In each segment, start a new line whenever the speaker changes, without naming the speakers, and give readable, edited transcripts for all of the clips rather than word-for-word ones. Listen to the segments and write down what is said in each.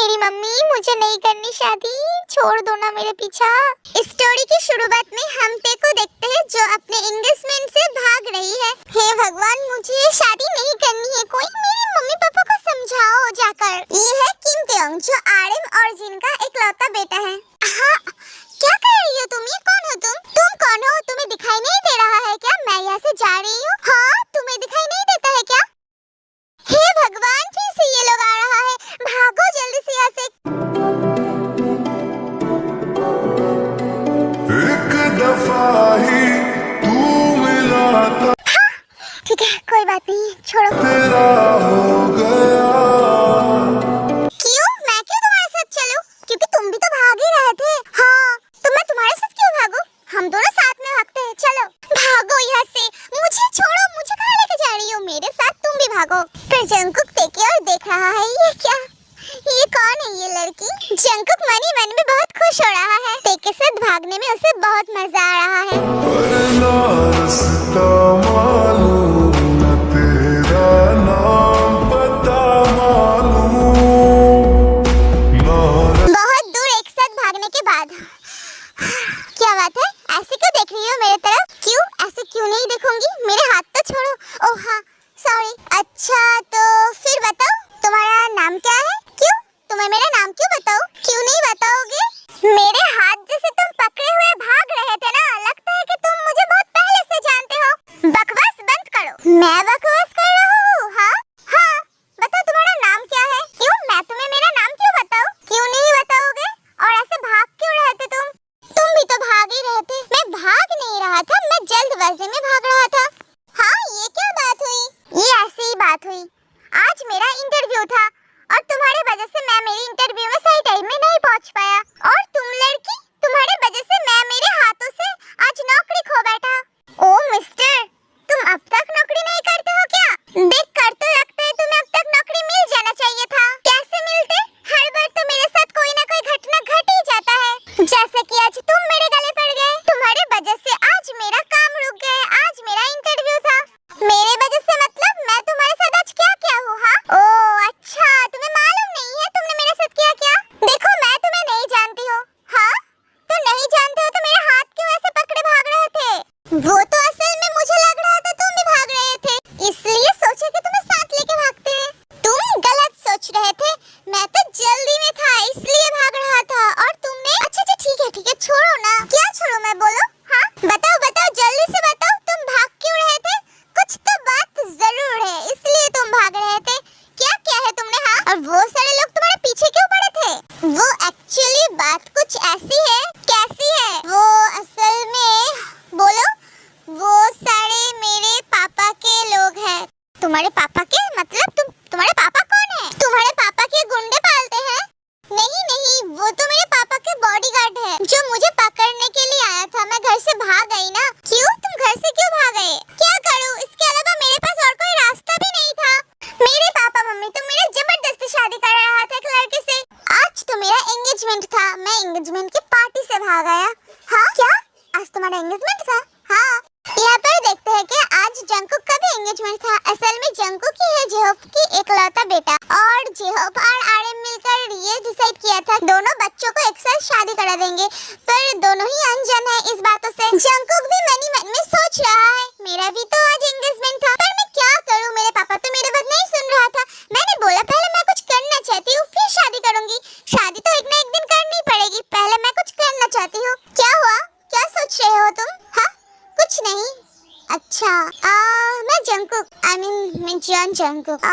मेरी मम्मी, मुझे नहीं करनी शादी, छोड़ दो ना मेरे पीछा। स्टोरी की शुरुआत में हम ते को देखते हैं जो अपने एंगेजमेंट से भाग रही है। हे भगवान, मुझे शादी नहीं करनी है, कोई मेरी मम्मी पापा को समझाओ जाकर। ये है किम तेयोंग जो आरएम और जिन का इकलौता बेटा है। हाँ, क्या कर रही हो तुम? ये कौन हो तुम कौन हो? तुम्हें दिखाई नहीं दे रहा है क्या मैं यहाँ से जा रही हूँ? हाँ, तुम्हें दिखाई नहीं देता है क्या? हे भगवान, फिर से ये लोग आ रहा है, भागो जल्दी से यहाँ से।
एक दफा ही तू मिला था,
हाँ, ठीक है, कोई बात नहीं, छोड़ो।
तेरा हो गया।
क्यों? मैं क्यों तुम्हारे साथ चलूं? क्योंकि तुम भी तो भाग ही रहे थे। हाँ, तो मैं तुम्हारे साथ क्यों भागूं? हम दोनों साथ में भागते हैं, चलो भागो यहाँ से। मुझे छोड़ो, मुझे कहाँ लेके जा रही हो? मेरे साथ तुम भी भागो। फिर जंगकुक तेके और देख रहा है, ये क्या? ये कौन है ये लड़की? जंगकुक मन ही मन में बहुत खुश हो रहा है। तेके साथ भागने में उसे बहुत मजा आ रहा है।
पर ना रास्ता मालूम, न तेरा नाम पता मालूम,
बहुत दूर एक साथ भागने के बाद क्या बात है? ऐसे क्यों देख रही हो मेरे तरफ? क्यों ऐसे क्यों नहीं देखूंगी? मेरे हाथ तो छोड़ो। ओह हाँ, सॉरी। अच्छा, तो फिर बताओ तुम्हारा नाम क्या है? क्यों? तुम्हें मेरा नाम क्यों बताओ? क्यों नहीं बताओगे? मेरे हाथ जैसे तुम पकड़े हुए भाग रहे थे ना, लगता है कि तुम मुझे बहुत पहले से जानते हो। बकवास बंद करो। मैं बकवास कर रहा हूँ? हाँ हाँ, बताओ तुम्हारा नाम क्या है? क्यों? मैं तुम्हें मेरा नाम क्यों बताऊँ? क्यों नहीं बताओगे? और ऐसे भाग क्यों रहे थे तुम भी तो भाग ही रहे थे। मैं भाग नहीं रहा था, मैं जल्दबाजी में भाग रहा था। हाँ, ये क्या बात हुई? ये ऐसी ही बात हुई। आज मेरा इंटरव्यू था और तुम्हारे वजह से मैं मेरी इंटरव्यू में सही टाइम में नहीं पहुंच पाया। और तुम लड़की, तुम्हारे वजह से मैं मेरे हाथों से आज नौकरी खो बैठा। ओ मिस्टर, तुम अब तक नौकरी नहीं करते हो क्या? देख कर तो लगता है तुम्हें अब तक नौकरी मिल जाना चाहिए था। कैसे मिलते? हर बार तो मेरे साथ कोई ना कोई घटना घट ही जाता है। जैसे कि आज तुम मेरे गले पड़ गए, तुम्हारे वजह से आज मेरा काम रुक गया। आज मेरा इंटरव्यू था। मेरे वजह से मतलब मैं तुम्हारे साथ आज क्या क्या हूँ? हाँ, ओ अच्छा, तुम्हें मालूम नहीं है तुमने मेरे साथ क्या क्या? देखो, मैं तुम्हें नहीं जानती हूँ। हाँ, तो नहीं जानते हो तो मेरे हाथ क्यों ऐसे पकड़े भाग रहे थे? वो तो असल में मुझे लग रहा था तुम भी भाग रहे थे, इसलिए सोचा कि तुम्हें साथ लेके भागते हैं। तुम गलत सोच रहे थे, मैं तो जल्दी में था इसलिए भाग रहा था। और तुमने अच्छा ठीक है, छोड़ो ना। क्या छोड़ो? मैं बोलो। हाँ, बताओ जल्दी से बताओ, तुम भाग क्यों रहे थे? कुछ तो बात जरूर है, इसलिए तुम भाग रहे थे। क्या है तुमने? हाँ, और वो सारे लोग तुम्हारे पीछे क्यों पड़े थे? वो एक्चुअली बात कुछ ऐसी है। कैसी है वो? असल में बोलो, वो सारे मेरे पापा के लोग हैं। तुम्हारे पापा के मतलब तुम्हारे पापा कौन है? तुम्हारे पापा के गुंडे पालते हैं? नहीं, वो तो मेरे पापा के बॉडीगार्ड है जो मुझे पकड़ने के लिए आया था। मैं घर से भाग गई ना। क्यों? तुम घर से क्यों भाग गए? क्या करूं? इसके अलावा मेरे पास और कोई रास्ता भी नहीं था। मेरे पापा मम्मी तो मेरे जबरदस्ती शादी कर रहा था एक लड़के से। आज तो मेरा एंगेजमेंट था, मैं एंगेजमेंट की पार्टी से भाग आया। हाँ, क्या आज तुम्हारा एंगेजमेंट था? हाँ, यहाँ पर देखते हैं कि आज जंगकुक का भी एंगेजमेंट था। असल में जंगकुक ही है जेहोप की इकलौता बेटा, और जेहोप और आरएम मिलकर ये डिसाइड किया था दोनों बच्चों को एक साथ शादी करा देंगे। पर दोनों ही अनजान है इस बातों से। जंगकुक भी मन ही मन में सोच रहा है, मेरा भी तो आज एंगेजमेंट था, पर मैं क्या करूँ? मेरे पापा तो मेरे बात नहीं सुन रहा था। मैंने बोला पहले मैं कुछ करना चाहती हूँ, फिर शादी करूंगी। शादी तो एक ना एक दिन करनी पड़ेगी, पहले मैं कुछ करना चाहती हूँ। क्या हुआ? क्या सोच रहे हो तुम? हाँ, कुछ नहीं। अच्छा, मैं जंगकुक, मैं जंगकुक।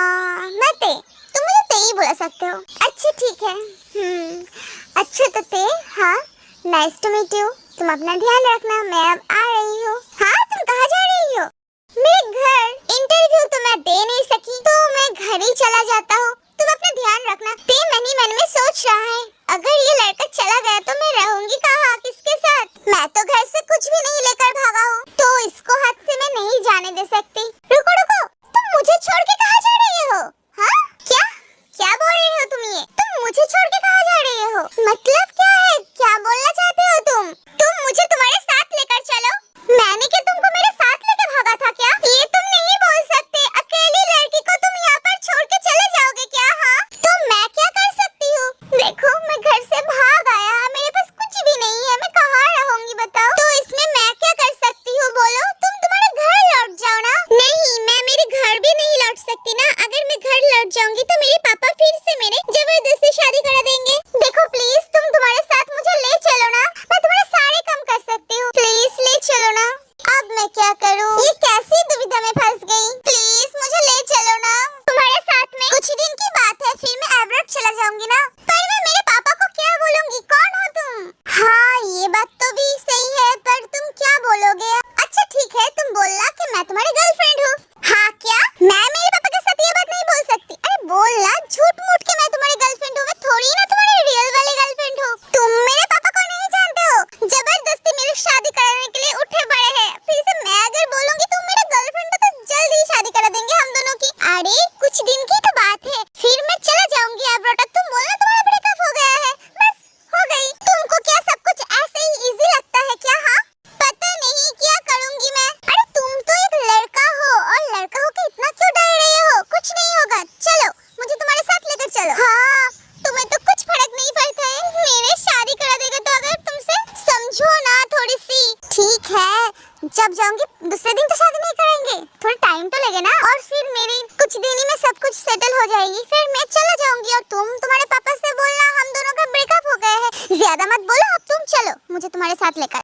मैं ते, तुम मुझे ते ही बुला सकते हो। अच्छा ठीक है। अच्छा तो ते, हाँ, नाइस टू मीट यू। तुम अपना ध्यान रखना, मैं अब आ रही हूँ। हाँ, तुम कहाँ जा रही हो? मेरे घर। इंटरव्यू तो मैं दे नहीं सकी, तो मैं घर ही चला जाता हूँ। तुम अपना ध्यान रखना। ते मन ही मन में सोच रहा है, अगर ये लड़का चला गया तो मैं रहूंगी कहाँ, किसके साथ? मैं तो घर से कुछ भी नहीं लेकर भागा हूँ, तो इसको हाथ से मैं नहीं जाने दे सकती। रुको, तुम मुझे छोड़ के कहाँ जा रही हो? हाँ, क्या बोल रही हो तुम? ये तुम मुझे छोड़ के कहाँ जा रही हो? मतलब क्या है? क्या बोलना चाहते हो तुम? तुम मुझे तुम्हारे साथ लेकर चलो। मैंने क्या तुमको मेरे साथ लेकर भागा था क्या? ये तुम नहीं बोल सकते। अकेली लड़की को तुम यहाँ पर छोड़ के चले जाओगे क्या? हाँ, तो मैं क्या कर सकती हूँ? क्या करूं? ये कैसी दुविधा में फंस गई? प्लीज मुझे ले चलो ना तुम्हारे साथ में। कुछ ही दिन की बात है, फिर मैं एवरेट चला जाऊंगी ना। पर मैं मेरे पापा को क्या बोलूंगी? कौन हो तुम? हाँ ये बात तो भी सही है, पर तुम क्या बोलोगे? अच्छा ठीक है, तुम बोलना कि मैं तुम्हारी गर्लफ्रेंड हूँ। हाँ क्या? मैं मेरे पापा के साथ ये बात नहीं बोल सकती। अरे बोलना, झूठ मूठ के मैं तुम्हारी गर्लफ्रेंड हूँ, मैं थोड़ी ना तुम्हारी रियल वाली गर्लफ्रेंड हूँ। तुम मेरे पापा को नहीं जानते हो, जबरदस्ती मेरी शादी कराने के लिए उठे पड़े हैं। फिर से मैं अगर बोलूंगी तुम मेरा गर्लफ्रेंड हो तो जल्दी ही शादी करा देंगे हम दोनों की। अरे कुछ दिन की तो बात है, फिर मैं चला जाऊंगी एब्रॉड। तुम बोलना तुम्हारा ब्रेकअप हो गया है, बस हो गई। तुमको क्या सब कुछ ऐसे ही इजी लगता है क्या? हाँ पता नहीं क्या करूंगी मैं। अरे तुम तो एक लड़का हो, और लड़का हो के इतना क्यों डर रहे हो? कुछ नहीं होगा, चलो मुझे तुम्हारे साथ लेकर चलो। हाँ तुम्हें तो कुछ फर्क नहीं पड़ता है, मेरे शादी करा देगा तो अगर तुमसे समझो ना थोड़ी सी। ठीक है जब जाऊंगी दूसरे दिन तो शादी नहीं करेंगे, थोड़ा टाइम तो लगे ना। और फिर मेरी कुछ दिन ही में सब कुछ सेटल हो जाएगी, फिर मैं चला जाऊंगी और तुम तुम्हारे पापा से बोलना हम दोनों का ब्रेकअप हो गया है। ज्यादा मत बोलो, अब तुम चलो मुझे तुम्हारे साथ लेकर।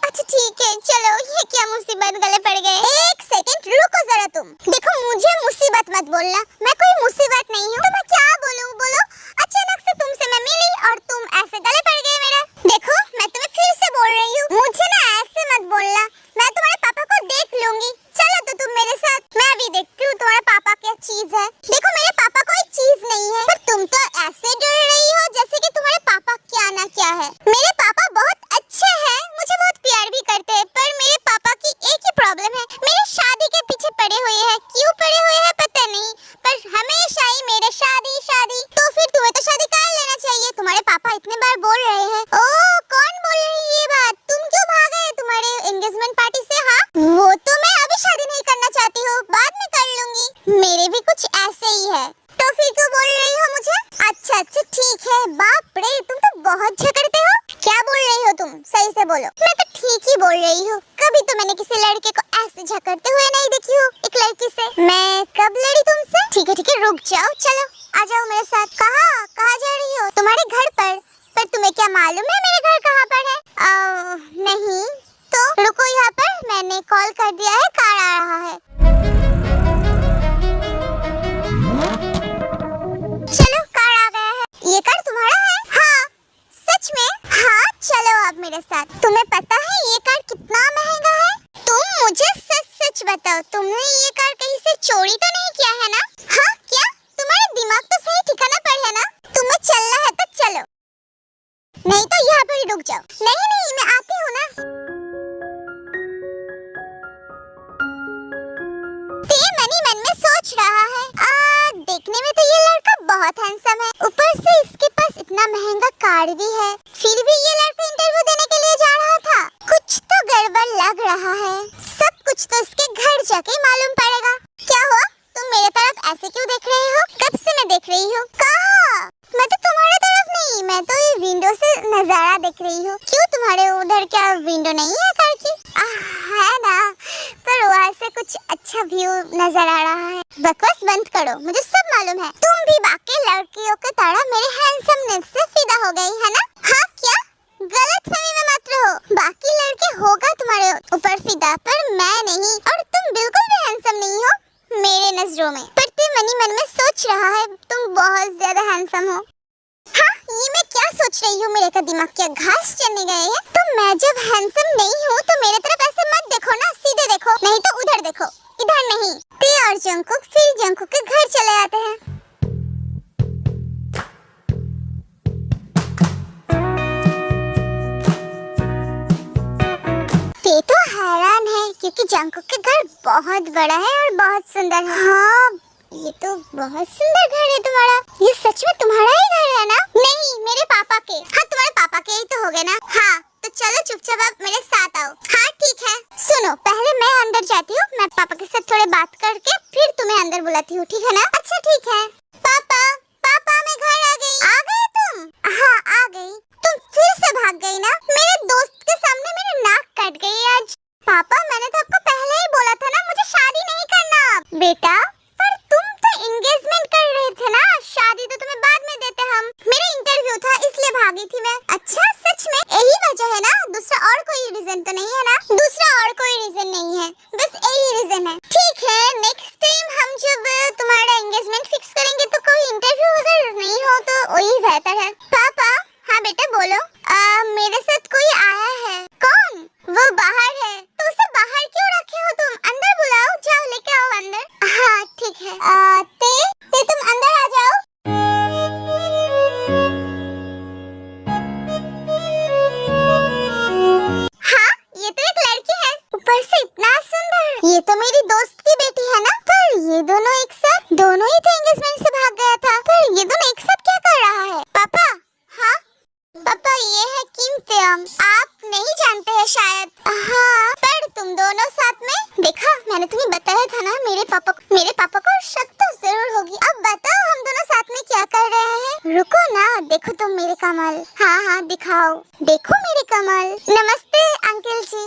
अच्छा ठीक है चलो, ये क्या मुसीबत गले पड़ गए। एक सेकंड रुको जरा तुम। देखो मुझे मुसीबत मत बोलना, मैं कोई मुसीबत नहीं हूँ। तो मैं क्या बोलूँ बोलो? अचानक से तुमसे मैं मिली और तुम ऐसे गले पड़ गए मेरा। देखो मैं तुम्हें फिर से बोल रही हूँ, मुझे ना ऐसे मत बोलना। मैं तुम्हारे पापा को देख लूंगी, चलो तो तुम मेरे साथ। मैं अभी देखती हूँ तुम्हारे पापा क्या चीज है। देखो मेरे पापा कोई चीज नहीं है, पर तुम तो ऐसे डर रही हो जैसे कि तुम्हारे पापा क्या ना क्या है। मेरे पापा बहुत अच्छे हैं, मुझे बहुत प्यार भी करते हैं, पर मेरे पापा की एक ही प्रॉब्लम है, मेरे शादी के पीछे पड़े हुए हैं। क्यों पड़े हुए हैं पता नहीं, पर हमेशा ही मेरे शादी शादी। तो फिर तुम्हें तो शादी कर लेना चाहिए, तुम्हारे पापा इतने बार बोल रहे हैं। ओह कौन बोल रही है ये बात? तुम क्यों भाग गए तुम्हारे एंगेजमेंट पार्टी से? हाँ वो तो मैं अभी शादी नहीं करना चाहती हूँ, बाद में कर लूंगी। मेरे भी कुछ ऐसे ही है, तो फिर क्यों बोल रही हो मुझे? अच्छा ठीक है। बाप रे तुम तो बहुत झगड़ते हो। क्या बोल रही हो तुम? सही से बोलो। मैं तो ठीक ही बोल रही हूँ, कभी तो मैंने किसी लड़के को ऐसे झगड़ते हुए नहीं देखी हूँ एक लड़की से। मैं कब लड़ी तुमसे? ठीक है रुक जाओ, चलो आ जाओ मेरे साथ। कहाँ जा रही हो? तुम्हारे घर पर तुम्हें क्या मालूम है मेरे घर कहाँ पर है? नहीं तो रुको यहाँ पर, मैंने कॉल कर दिया है, कार आ रहा है। चलो कार आ गया है। ये कार तुम्हारा है? हाँ सच में? हाँ चलो आप मेरे साथ। तुम्हें पता है ये कार कितना महंगा है? तुम मुझे सच बताओ, तुमने ये कार कहीं से चोरी तो नहीं किया है ना? हाँ क्या? तुम्हारा दिमाग तो सही ठिकाना पर है ना? तुम्हें चलना है तो चलो, नहीं तो यहाँ पर ही रुक जाओ। नहीं मैं आती हूँ ना। ते मन में सोच रहा है, देखने में तो ये लड़का बहुत हैंडसम है, ऊपर से इसके पास इतना महंगा कार भी है, फिर भी ये लड़का इंटरव्यू देने के लिए जा रहा था। कुछ तो गड़बड़ लग रहा है, सब कुछ तो इसके घर जाके मालूम पड़ेगा। क्या हुआ? तुम मेरे तरफ ऐसे क्यों देख रहे हो? कब से मैं देख रही हूँ? कहाँ? मैं तो तुम्हारे तरफ नहीं, मैं तो ये विंडो से नजारा देख रही हूँ। क्यों तुम्हारे उधर क्या विंडो नहीं है कार की? है ना, पर वहाँ से कुछ अच्छा व्यू नजर आ रहा है। बकवास बंद करो, मुझे सब मालूम है। तुम भी बाकी लड़कियों की तरह मेरे हैंडसमनेस से फिदा हो गई है ना? हाँ क्या? गलत फहमी में मत रहो, बाकी लड़के होगा तुम्हारे ऊपर फिदा, पर मैं नहीं। और तुम बिल्कुल भी हैंडसम नहीं हो मेरे नजरों में। पर तू मन में सोच रहा है तुम बहुत ज्यादा हैंडसम हो। हाँ ये मैं क्या सोच रही हूँ? मेरे का दिमाग क्या घास चढ़ने गए हैं? तो मैं जब हैंडसम नहीं हूँ तो मेरे तरफ ऐसे मत देखो ना, सीधे देखो, नहीं तो उधर देखो, इधर नहीं। ते और जंकुक फिर जंकुक के घर चले आते हैं। ते तो हैरान है क्योंकि जंकुक के घर बहुत बड़ा है और बहुत सुंदर है। हाँ ये तो बहुत सुंदर घर है तुम्हारा। ये सच में तुम्हारा ही घर है ना? नहीं मेरे पापा के। हाँ तुम्हारे पापा के ही तो हो गए ना? हाँ तो चलो चुपचाप आप मेरे साथ आओ। हाँ ठीक है। सुनो पहले मैं अंदर जाती हूँ, मैं पापा के साथ थोड़े बात करके फिर तुम्हें अंदर बुलाती हूँ, ठीक है ना? अच्छा ठीक है। पापा मैं घर आ गई। आ गए तुम? हाँ आ गई। तुम फिर से भाग गई ना? मेरे दोस्त के सामने मेरी नाक कट गई आज। पापा मैंने तो आपको पहले ही बोला था ना मुझे शादी नहीं करना। बेटा पर तुम तो एंगेजमेंट कर रहे थे ना, शादी तो तुम्हें बाद में देते हम। मेरा इंटरव्यू था इसलिए भागी थी मैं। अच्छा सच में यही वजह है ना? दूसरा और कोई रीजन तो नहीं है ना? दूसरा और कोई क्या सुंदर, ये तो मेरी दोस्त की बेटी है ना। पर ये दोनों एक साथ, दोनों ही तो एंगेजमेंट से भाग गया था, पर ये दोनों एक साथ क्या कर रहा है? पापा, हाँ पापा, ये है किम तेयंग, आप नहीं जानते हैं शायद। हाँ, पर तुम दोनों साथ में, देखा मैंने तुम्हें बताया था ना, मेरे पापा को शक तो जरूर होगी। अब बताओ हम दोनों साथ में क्या कर रहे हैं? रुको ना, देखो तुम मेरे कमाल। हाँ हाँ दिखाओ, देखो मेरे कमाल। नमस्ते अंकल जी,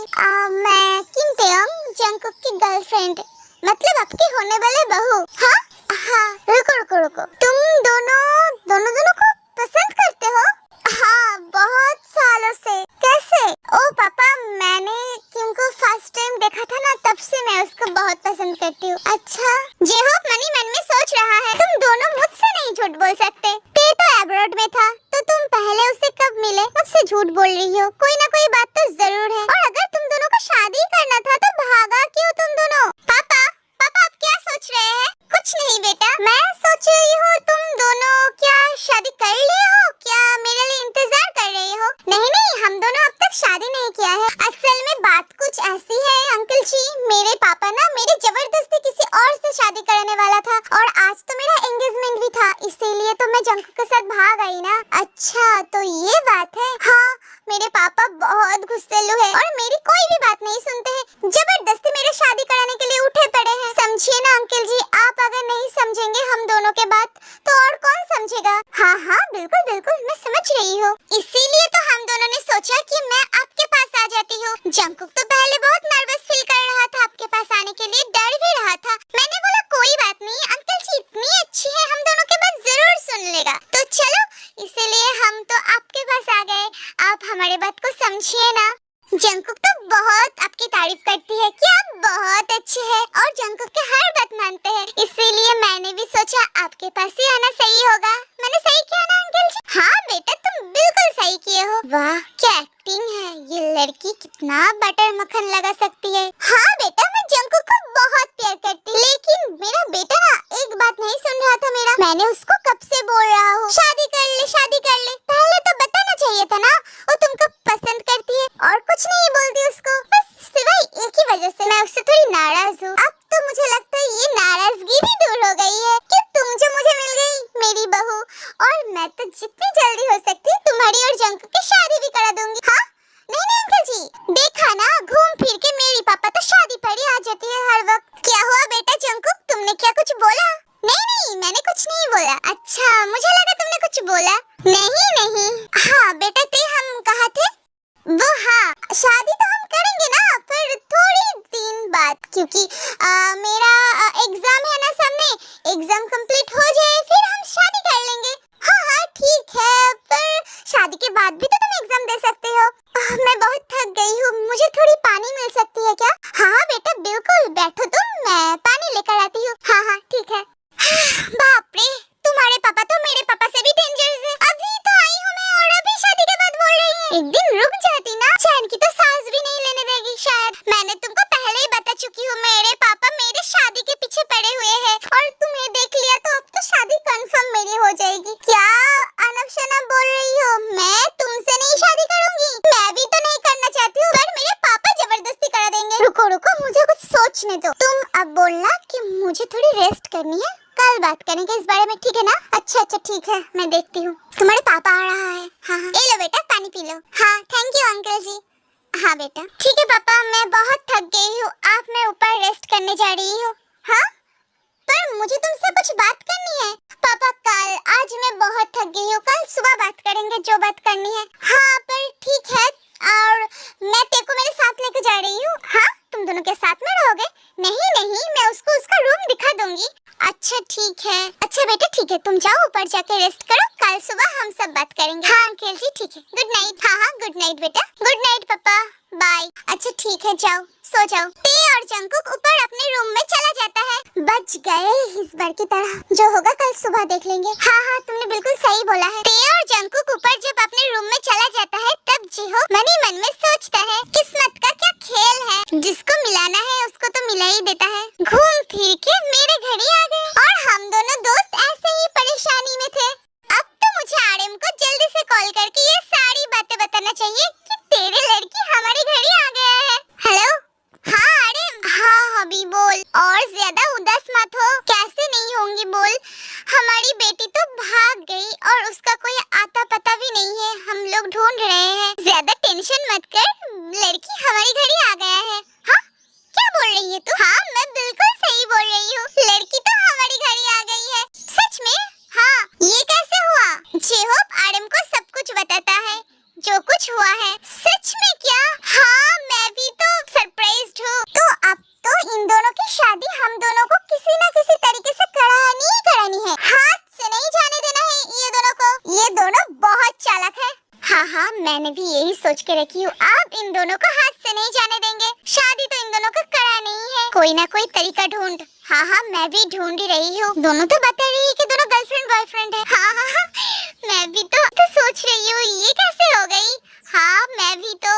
मैं किम तेयंग, जंगकुक की गर्लफ्रेंड, मतलब आपके होने वाले बहू। हाँ हाँ, रुको, तुम दोनों को पसंद करते हो? हाँ, बहुत सालों से। कैसे? ओ पापा, मैंने किम को फर्स्ट टाइम देखा था ना, तब से मैं उसको बहुत पसंद करती हूँ। अच्छा, जे होप मनी मन में सोच रहा है, तुम दोनों मुझसे नहीं झूठ बोल सकते। ते तो एब्रॉड में था, तो तुम पहले उससे कब मिले? मुझसे झूठ बोल रही हो, कोई ना कोई बात तो जरूर है। और अगर तुम दोनों को शादी करना था तो भागा क्यों तुम दोनों? पापा आप क्या सोच रहे हैं? कुछ नहीं बेटा, मैं सोच रही हूँ तुम दोनों क्या शादी कर लिए हो? क्या मेरे लिए इंतजार कर रहे हो? नहीं, हम दोनों अब तक शादी नहीं किया है। असल में बात कुछ ऐसी है अंकल जी, मेरे पापा ना मेरी जबरदस्ती किसी और से शादी करने वाला था, और आज तो मेरा एंगेजमेंट भी था, इसीलिए तो मैं जंगकुक के साथ भाग आई ना। अच्छा, तो ये बात है। हाँ, मेरे पापा बहुत गुस्सेलू है और मेरी कोई भी बात नहीं सुनते हैं, जबरदस्ती मेरे शादी कराने के लिए उठे पड़े हैं। समझिए ना अंकल जी, आप अगर नहीं समझेंगे हम दोनों के बात, तो और कौन समझेगा? हाँ, बिल्कुल मैं समझ रही हूँ। इसीलिए तो हम दोनों ने सोचा कि मैं आपके पास आ जाती हूँ। जंगकुक तो पहले बहुत नर्वस फील कर रहा था आपके पास आने के लिए, डर भी रहा था। मैंने बोला कोई बात नहीं, अंकल जी इतनी अच्छी है, हम दोनों के बात जरूर सुन लेगा। तो चलो, इसीलिए हम तो आपके पास आ गए, आप हमारे बात को समझिए ना। जंगकुक तो बहुत आपकी तारीफ करती है कि आप बहुत अच्छे हैं और जंगकुक की हर बात मानते हैं, इसीलिए मैंने भी सोचा आपके पास ही आना सही होगा। मैंने सही किया ना अंकल जी? हाँ बेटा, तुम बिल्कुल सही किए हो। वाह क्या एक्टिंग है, ये लड़की कितना बटर मक्खन लगा सकती है। हाँ बेटा, मैं जंगकुक को बहुत प्यार करती, लेकिन मेरा बेटा ना एक बात नहीं सुन रहा था मेरा। मैंने उसको कब से बोल रहा हूँ शादी कर ले, पहले तो बताना चाहिए था ना, वो तुमको पसंद करती है, और कुछ नहीं बोलती उसको, बस सिवाय एक ही वजह से मैं उससे थोड़ी नाराज हूँ। अब तो मुझे लगता है ये नाराजगी भी दूर हो गई है कि तुम जो मुझे मिल गई, मेरी बहू, और मैं तो जितनी जल्दी हो सकती तुम्हारी और जंगकुक की शादी भी करा दूंगी। हाँ नहीं अंकल जी, देखा ना, घूम फिर के मेरी पापा तो शादी पर ही आ जाती है हर वक्त। क्या हुआ बेटा जंगकुक, तुमने क्या कुछ बोला? नहीं, मैंने कुछ नहीं बोला। अच्छा, मुझे लगा तुमने कुछ बोला। नहीं। हाँ बेटा, ते हम कहा थे वो, हाँ शादी तो हम करेंगे ना, पर थोड़ी दिन बाद, क्योंकि मेरा एग्जाम है ना सामने, एग्जाम कंप्लीट हो जाए फिर हम शादी कर लेंगे। हाँ ठीक है, पर शादी के बाद भी तो तुम एग्जाम दे सकते हो। मैं बहुत थक गई हूँ, मुझे थोड़ी पानी मिल सकती है क्या? हाँ बेटा बिल्कुल, बैठो तुम, मैं पानी लेकर आती हूँ। हाँ ठीक है। बाप रे, तुम्हारे पापा तो मेरे पापा से भी डेंजरस है। अभी तो आई हूँ मैं और अभी शादी के बाद बोल रही है। एक दिन रुक जाती ना, चैन की तो सांस भी नहीं लेने देगी शायद। मैंने तुमको पहले ही बता चुकी हूँ, मेरे पापा मेरे शादी के पीछे पड़े हुए हैं, और तुम्हें देख लिया तो अब तो शादी कंफर्म मेरी हो जाएगी। क्या अनफशना बोल रही हो? मैं तुमसे नहीं शादी करूंगी, मैं भी तो नहीं करना चाहती हूँ, पर मेरे पापा जबरदस्ती करा देंगे। रुको, मुझे कुछ सोचने दो। तुम अब बोलना कि मुझे थोड़ी रेस्ट करनी है, कल बात करेंगे इस बारे में, ठीक है ना? अच्छा ठीक है, मैं देखती हूँ। तुम्हारे पापा आ रहा है। हाँ, ये लो बेटा पानी पी लो। हाँ थैंक यू अंकल जी। हाँ बेटा ठीक है। पापा मैं बहुत थक गई हूँ, आप मैं ऊपर रेस्ट करने जा रही हूँ। हाँ, पर मुझे तुमसे कुछ बात करनी है। पापा कल, आज मैं बहुत थक गई हूँ, कल सुबह बात करेंगे जो बात करनी है। हाँ पर ठीक है, और मैं तेरे को मेरे साथ लेके जा रही हूँ। हाँ, तुम दोनों के साथ में रहोगे? नहीं, मैं उसको उसका रूम दिखा दूंगी। अच्छा ठीक है। अच्छा बेटा ठीक है, तुम जाओ ऊपर जाके रेस्ट करो, कल सुबह हम सब बात करेंगे। हाँ अंकल जी ठीक है, गुड नाइट। हाँ गुड नाइट बेटा। गुड नाइट पापा, बाय। अच्छा ठीक है, जाओ सो जाओ। ते और जंगकुक ऊपर अपने रूम में चला जाता है। बच गए इस बार की तरह, जो होगा कल सुबह देख लेंगे। हाँ तुमने बिल्कुल सही बोला है। ते और जंगकुक ऊपर जब अपने रूम में चला जाता है, तब जिहो मन ही मन में सोचता है, किस्मत का क्या खेल है, जिसको मिलाना है उसको तो मिला ही देता है। घूम फिर के मेरे घर ही आ गए, और हम दोनों दोस्त ऐसे ही परेशानी में थे। अब तो मुझे आरएम को जल्दी से कॉल करके ये सारी बातें बताना चाहिए कि तेरे लड़की हमारे घर ही आ गया है। हेलो, हाँ आरएम, अभी बोल, और ज्यादा उदास मत हो। कैसे नहीं होंगी बोल, हमारी बेटी तो भाग गई और उसका कोई आता पता भी नहीं है, हम लोग ढूंढ रहे हैं। ज्यादा टेंशन मत कर, लड़की हमारी घर ही आ गया है। हाँ क्या बोल रही है तू? हाँ मैं बिल्कुल सही बोल रही हूँ, लड़की तो हमारी घर ही आ गई है। सच में? हाँ। ये कैसे हुआ? जेहोप आरम को सब कुछ बताता है जो कुछ हुआ है। सच में क्या? हाँ मैं भी तो सरप्राइज्ड हूँ। तो अब तो इन दोनों की शादी हम दोनों को किसी न किसी तरीके से करानी ही करानी है। हाथ से नहीं जाने देना है ये दोनों को। ये दोनों बहुत चालाक है। हाँ मैंने भी यही सोच के रखी हूँ, अब इन दोनों को हाथ से नहीं जाने देंगे। शादी तो इन दोनों को करानी ही है, कोई ना कोई तरीका ढूंढ। हाँ मैं भी ढूंढ ही रही हूँ। दोनों तो बता रही है कि दोनों गर्लफ्रेंड बॉयफ्रेंड है। हाँ मैं भी तो सोच रही हूँ ये कैसे हो गई। हाँ मैं भी तो।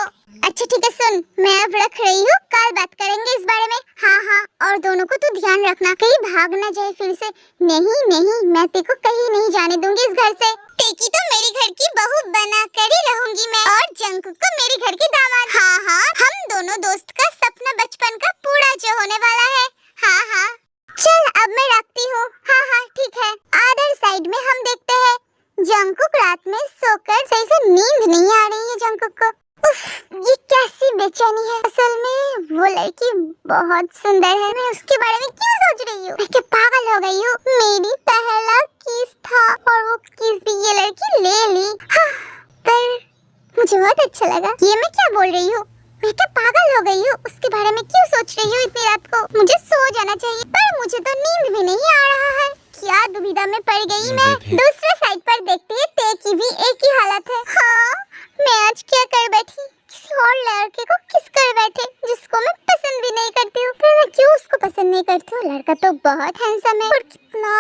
अच्छा ठीक है सुन, मैं अब रख रही हूँ, कल बात करेंगे इस बारे में। हाँ और दोनों को तो ध्यान रखना, कहीं भाग ना जाए फिर से। नहीं मैं तेको कहीं नहीं जाने दूंगी इस घर से। टेकी तो मेरे घर की बहू बना कर ही रहूंगी मैं, और जंकुक को मेरे घर की दामाद। हाँ हम दोनों दोस्त का सपना बचपन का पूरा जो होने वाला है। हाँ चल अब मैं रखती हूँ। हाँ ठीक है। अदर साइड में हम देखते हैं जंकुक रात में सोकर सही से नींद नहीं आ रही है जंकुक को। उफ, ये कैसी बेचैनी है। असल में वो लड़की बहुत सुंदर है, मैं उसके बारे में क्यों सोच रही हूँ? मैं क्या पागल हो गई हूँ? मेरी पहला किस था और वो किस भी ये लड़की ले ली। हाँ, पर मुझे बहुत अच्छा लगा। ये मैं क्या बोल रही हूँ? मैं क्या पागल हो गई हूँ? उसके बारे में क्यों सोच रही हूँ इतनी रात को? मुझे सो जाना चाहिए, पर मुझे तो नींद भी नहीं आ रहा है। क्या दुविधा में पड़ गई मैं। दूसरे साइड पर देखते हैं ते की भी एक ही हालत है। हाँ मैं आज क्या कर बैठी, किसी और लड़के को किस कर बैठे जिसको मैं पसंद भी नहीं करती हूँ। पर मैं क्यों उसको पसंद नहीं करती हूँ? लड़का तो बहुत हैंडसम है, और कितना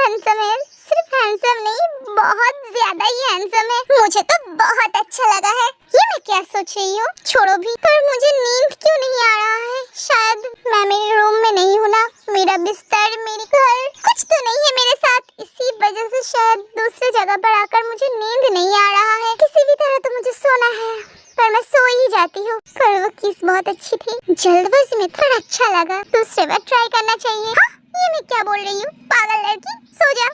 हैंडसम है। सिर्फ हैंडसम नहीं, बहुत ज्यादा ही हैंडसम है। मुझे तो बहुत अच्छा लगा है। ये मैं क्या सोच रही हूँ? छोड़ो भी, पर मुझे नींद क्यों नहीं आ रहा है? शायद मैं मेरे रूम में नहीं हूँ ना, मेरा बिस्तर, मेरी घर, कुछ तो नहीं है मेरे साथ। इसी वजह से शायद दूसरी जगह पर आकर मुझे नींद नहीं आ रहा है। किसी भी तरह तो मुझे सोना है, पर मैं सो ही जाती हूँ। पर वो किस बहुत अच्छी थी, जल्दबाजी में थोड़ा अच्छा लगा, दूसरे बार ट्राई करना चाहिए। हाँ ये मैं क्या बोल रही हूँ? पागल लड़की, सो जा।